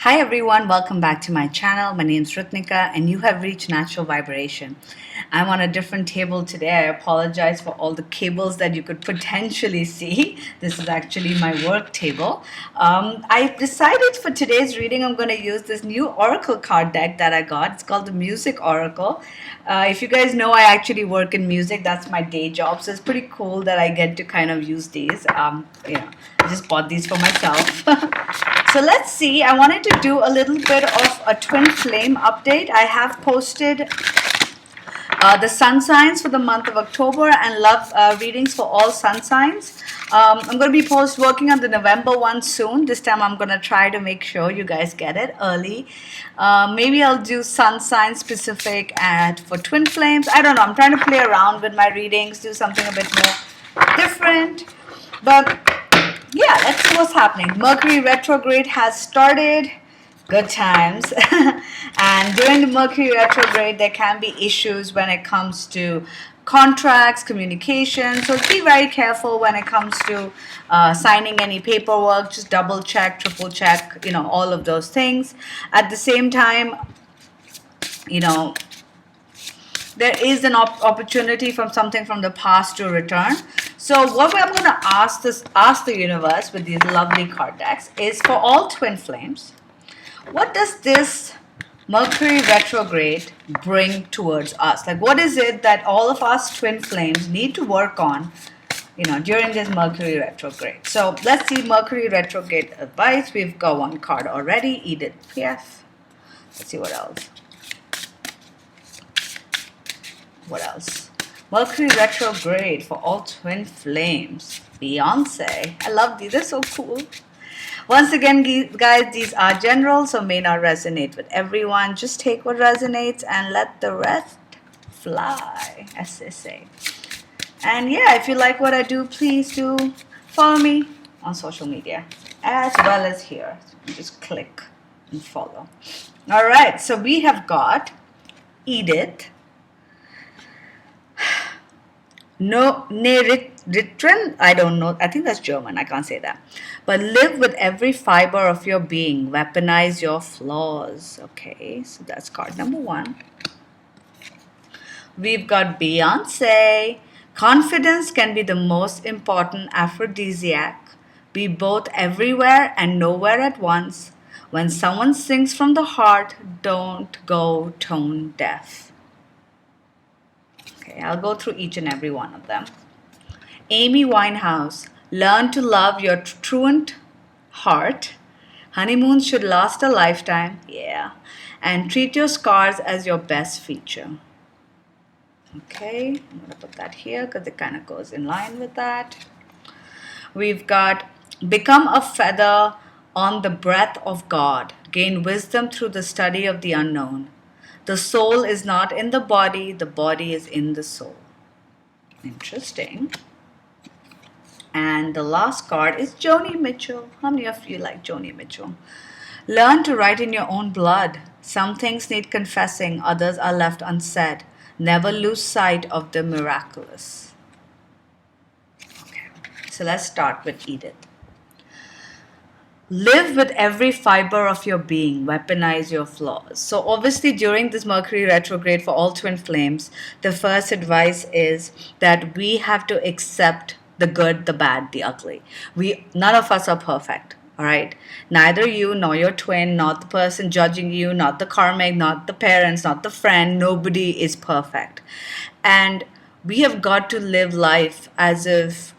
Hi everyone, welcome back to my channel. My name is Rutnika and you have reached Natural Vibration. I'm on a different table today. I apologize for all the cables that you could potentially see. This is actually my work table. I decided for today's reading I'm going to use this new Oracle card deck that I got. It's called the Music Oracle. If you guys know, I actually work in music. That's my day job. So it's pretty cool that I get to kind of use these. I just bought these for myself. So let's see. I wanted to do a little bit of a twin flame update. I have posted the sun signs for the month of October and love readings for all sun signs. I'm going to be working on the November one soon. This time I'm going to try to make sure you guys get it early. Maybe I'll do sun sign specific and for twin flames. I don't know. I'm trying to play around with my readings, do something a bit more different. But yeah, let's see what's happening. Mercury retrograde has started. Good times. And during the Mercury retrograde, there can be issues when it comes to contracts, communication. So be very careful when it comes to signing any paperwork. Just double check, triple check, all of those things. At the same time, there is an opportunity from something from the past to return. So what I'm going to ask the universe with these lovely card decks is for all twin flames, what does this Mercury retrograde bring towards us? Like, what is it that all of us twin flames need to work on, during this Mercury retrograde? So let's see Mercury retrograde advice. We've got one card already, Edith Piaf. Let's see what else. What else? Mercury retrograde for all twin flames. Beyonce. I love these. They're so cool. Once again, guys, these are general, so may not resonate with everyone. Just take what resonates and let the rest fly, as they say. And yeah, if you like what I do, please do follow me on social media as well as here. Just click and follow. All right, so we have got Edith. No, Neritrin, I don't know. I think that's German. I can't say that. But live with every fiber of your being. Weaponize your flaws. Okay, so that's card number one. We've got Beyonce. Confidence can be the most important aphrodisiac. Be both everywhere and nowhere at once. When someone sings from the heart, don't go tone deaf. Okay, I'll go through each and every one of them. Amy Winehouse, learn to love your truant heart. Honeymoons should last a lifetime, yeah. And treat your scars as your best feature. Okay, I'm going to put that here because it kind of goes in line with that. We've got become a feather on the breath of God. Gain wisdom through the study of the unknown. The soul is not in the body is in the soul. Interesting. And the last card is Joni Mitchell. How many of you like Joni Mitchell? Learn to write in your own blood. Some things need confessing, others are left unsaid. Never lose sight of the miraculous. Okay, so let's start with Edith. Live with every fiber of your being. Weaponize your flaws. So obviously during this Mercury retrograde for all twin flames, the first advice is that we have to accept the good, the bad, the ugly. None of us are perfect. All right. Neither you nor your twin, not the person judging you, not the karmic, not the parents, not the friend. Nobody is perfect. And we have got to live life as if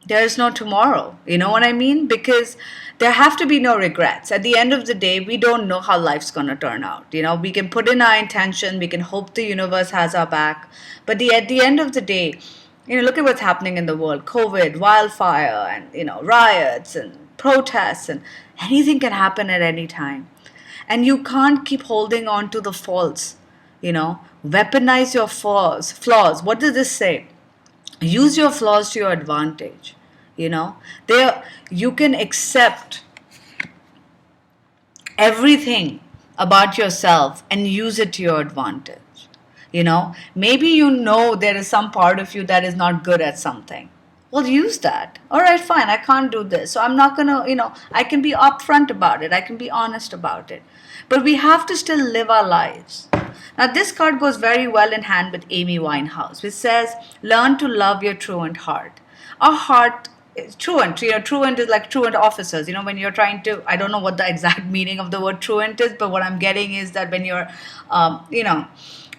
there is no tomorrow. You know what I mean? Because there have to be no regrets. At the end of the day, we don't know how life's going to turn out. We can put in our intention. We can hope the universe has our back. But at the end of the day, look at what's happening in the world. COVID, wildfire, and, riots and protests. And anything can happen at any time. And you can't keep holding on to the faults. Weaponize your flaws. What does this say? Use your flaws to your advantage. You can accept everything about yourself and use it to your advantage. Maybe there is some part of you that is not good at something. Well, use that. All right, fine. I can't do this. So I'm not going to, I can be upfront about it. I can be honest about it. But we have to still live our lives. Now, this card goes very well in hand with Amy Winehouse, which says, learn to love your truant heart. Our heart is truant. Truant is like truant officers. When you're trying to, I don't know what the exact meaning of the word truant is, but what I'm getting is that when you're,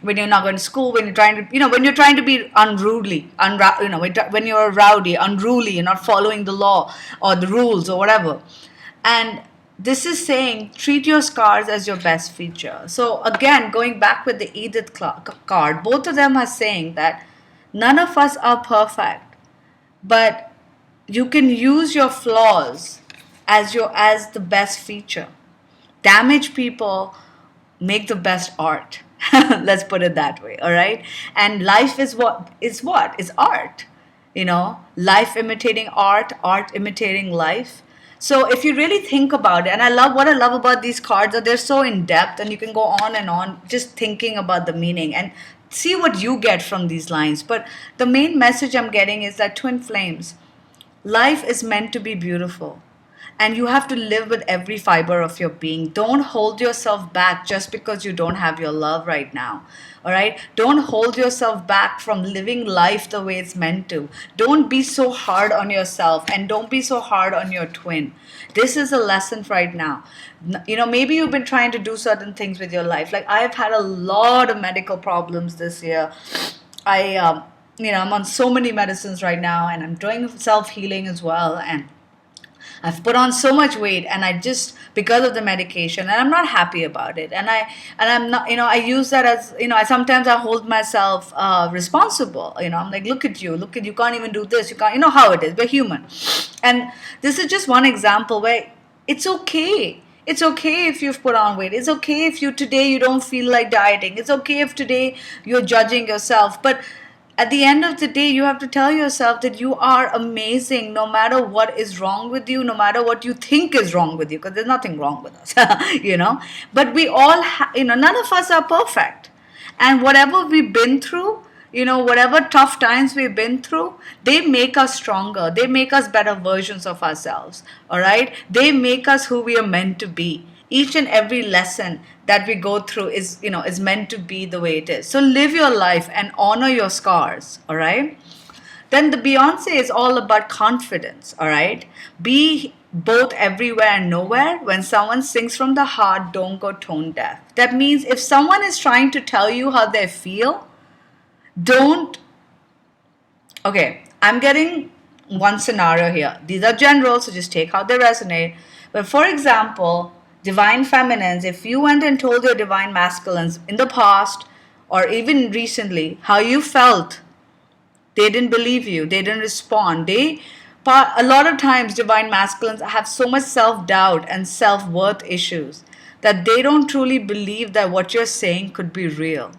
when you're not going to school, when you're trying to, when you're trying to be unruly, when you're rowdy, unruly, you're not following the law or the rules or whatever. And this is saying treat your scars as your best feature. So again, going back with the Edith card, both of them are saying that none of us are perfect, but you can use your flaws as the best feature. Damage people make the best art. Let's put it that way, all right? And life is what? Is art. Life imitating art, art imitating life. So if you really think about it, and what I love about these cards are they're so in depth, and you can go on and on just thinking about the meaning and see what you get from these lines. But the main message I'm getting is that twin flames, life is meant to be beautiful. And you have to live with every fiber of your being. Don't hold yourself back just because you don't have your love right now. All right? Don't hold yourself back from living life the way it's meant to. Don't be so hard on yourself, and don't be so hard on your twin. This is a lesson right now. Maybe you've been trying to do certain things with your life. Like I've had a lot of medical problems this year. I'm on so many medicines right now, and I'm doing self-healing as well. And I've put on so much weight, and I just, because of the medication, and I'm not happy about it. I'm not, I use that as, sometimes I hold myself responsible. I'm like, look at you, you can't even do this. You can't, how it is. We're human. And this is just one example where it's okay. It's okay if you've put on weight. It's okay if today you don't feel like dieting. It's okay if today you're judging yourself. But at the end of the day, you have to tell yourself that you are amazing no matter what is wrong with you, no matter what you think is wrong with you, because there's nothing wrong with us, But we all, none of us are perfect. And whatever we've been through, whatever tough times we've been through, they make us stronger. They make us better versions of ourselves. All right? They make us who we are meant to be. Each and every lesson that we go through is meant to be the way it is. So live your life and honor your scars. All right? Then the Beyonce is all about confidence. All right? Be both everywhere and nowhere. When someone sings from the heart, don't go tone deaf. That means if someone is trying to tell you how they feel, don't. Okay, I'm getting one scenario here. These are general, so just take how they resonate. But for example, divine feminines, if you went and told your divine masculines in the past or even recently how you felt, they didn't believe you, they didn't respond. A lot of times divine masculines have so much self-doubt and self-worth issues that they don't truly believe that what you're saying could be real.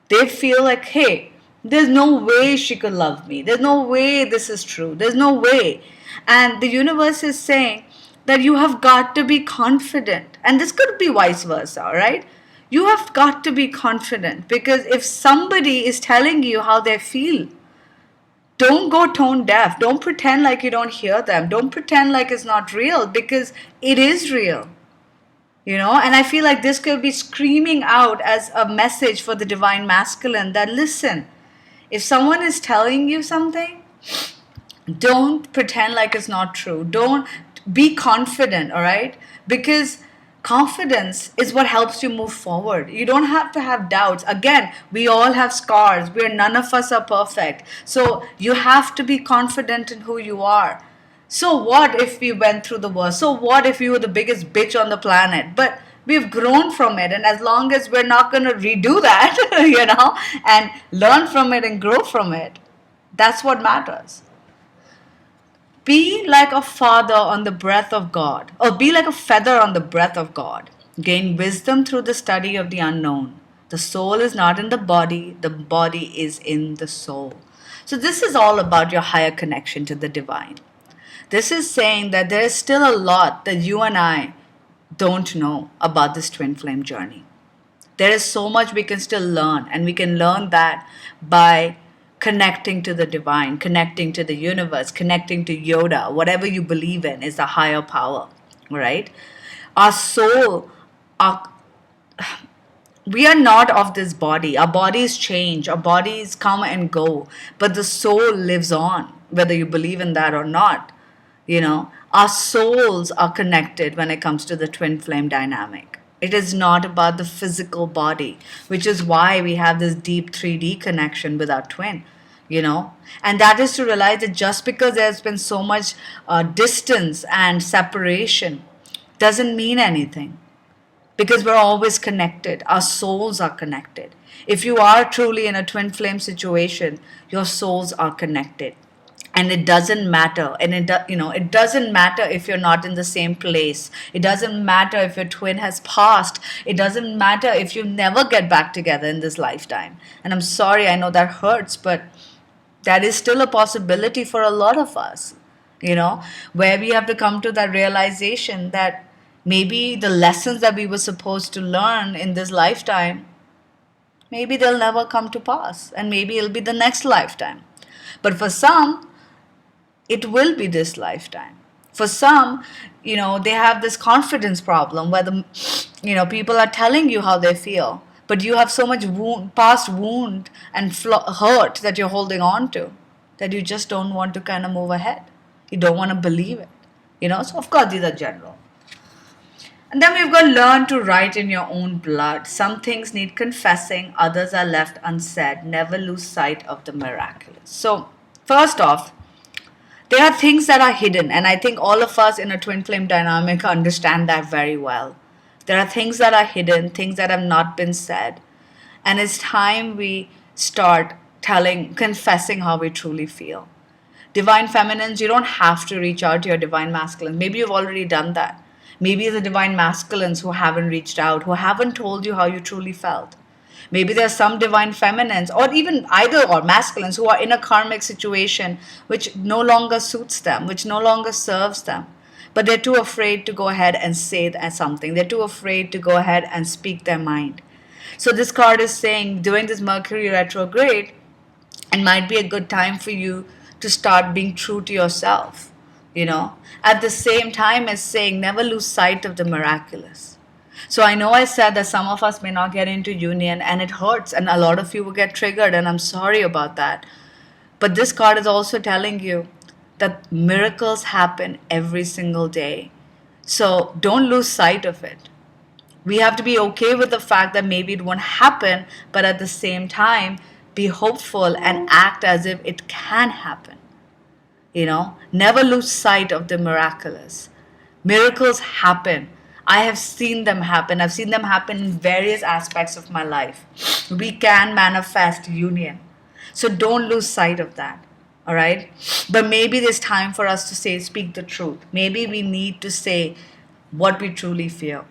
They feel like, hey, there's no way she could love me. There's no way this is true. There's no way. And the universe is saying that you have got to be confident. And this could be vice versa, right? You have got to be confident, because if somebody is telling you how they feel, don't go tone deaf. Don't pretend like you don't hear them. Don't pretend like it's not real, because it is real. And I feel like this could be screaming out as a message for the divine masculine that, listen, if someone is telling you something, don't pretend like it's not true. Don't be confident, all right? Because confidence is what helps you move forward. You don't have to have doubts. Again, we all have scars. None of us are perfect. So you have to be confident in who you are. So what if we went through the worst? So what if we were the biggest bitch on the planet? But we've grown from it. And as long as we're not going to redo that, and learn from it and grow from it, that's what matters. Be like a father on the breath of God, or be like a feather on the breath of God. Gain wisdom through the study of the unknown. The soul is not in the body is in the soul. So this is all about your higher connection to the divine. This is saying that there is still a lot that you and I don't know about this twin flame journey. There is so much we can still learn, and we can learn that by connecting to the divine, connecting to the universe, connecting to Yoda, whatever you believe in is the higher power, right? Our soul, our, we are not of this body. Our bodies change, our bodies come and go, but the soul lives on, whether you believe in that or not. Our souls are connected when it comes to the twin flame dynamic. It is not about the physical body, which is why we have this deep 3D connection with our twin. And that is to realize that just because there's been so much distance and separation doesn't mean anything, because we're always connected. Our souls are connected. If you are truly in a twin flame situation, your souls are connected. And it doesn't matter. And it doesn't matter if you're not in the same place. It doesn't matter if your twin has passed. It doesn't matter if you never get back together in this lifetime. And I'm sorry, I know that hurts, but that is still a possibility for a lot of us, where we have to come to that realization that maybe the lessons that we were supposed to learn in this lifetime, maybe they'll never come to pass, and maybe it'll be the next lifetime. But for some, it will be this lifetime. For some, they have this confidence problem where people are telling you how they feel, but you have so much past wound and hurt that you're holding on to, that you just don't want to kind of move ahead. You don't want to believe it. So of course these are general. And then we've got to learn to write in your own blood. Some things need confessing, others are left unsaid. Never lose sight of the miraculous. So first off, there are things that are hidden, and I think all of us in a twin flame dynamic understand that very well. There are things that are hidden, things that have not been said, and it's time we start confessing how we truly feel. Divine feminines, you don't have to reach out to your divine masculines. Maybe you've already done that. Maybe the divine masculines who haven't reached out, who haven't told you how you truly felt. Maybe there are some divine feminines, or even either or masculines, who are in a karmic situation which no longer suits them, which no longer serves them. But they're too afraid to go ahead and say something. They're too afraid to go ahead and speak their mind. So this card is saying, during this Mercury retrograde, it might be a good time for you to start being true to yourself. At the same time as saying, never lose sight of the miraculous. So I know I said that some of us may not get into union, and it hurts, and a lot of you will get triggered, and I'm sorry about that. But this card is also telling you that miracles happen every single day. So don't lose sight of it. We have to be okay with the fact that maybe it won't happen, but at the same time, be hopeful and act as if it can happen. Never lose sight of the miraculous. Miracles happen. I have seen them happen. I've seen them happen in various aspects of my life. We can manifest union. So don't lose sight of that. All right? But maybe there's time for us to speak the truth. Maybe we need to say what we truly feel.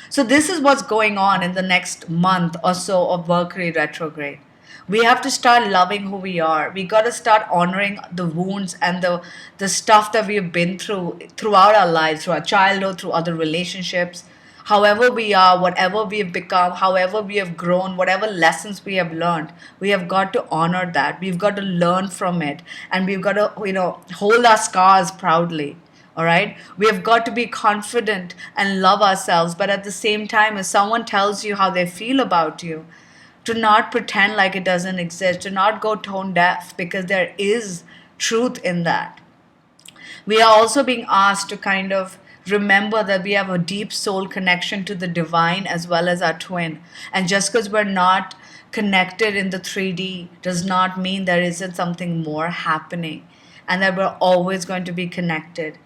So this is what's going on in the next month or so of Mercury retrograde. We have to start loving who we are. We got to start honoring the wounds and the stuff that we have been throughout our lives, through our childhood, through other relationships. However we are, whatever we have become, however we have grown, whatever lessons we have learned, we have got to honor that. We've got to learn from it. And we've got to, hold our scars proudly. All right? We have got to be confident and love ourselves. But at the same time, if someone tells you how they feel about you, to not pretend like it doesn't exist, to not go tone deaf, because there is truth in that. We are also being asked to kind of remember that we have a deep soul connection to the divine as well as our twin. And just because we're not connected in the 3D does not mean there isn't something more happening, and that we're always going to be connected.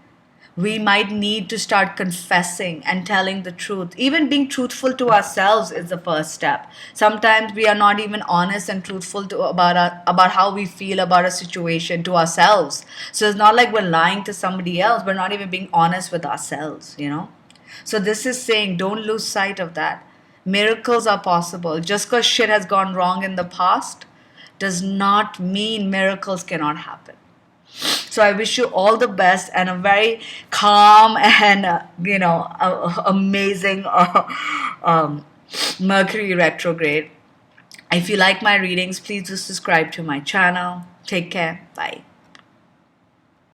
We might need to start confessing and telling the truth. Even being truthful to ourselves is the first step. Sometimes we are not even honest and truthful about how we feel about a situation to ourselves. So it's not like we're lying to somebody else. We're not even being honest with ourselves, So this is saying, don't lose sight of that. Miracles are possible. Just because shit has gone wrong in the past does not mean miracles cannot happen. So I wish you all the best and a very calm and, amazing Mercury retrograde. If you like my readings, please do subscribe to my channel. Take care. Bye.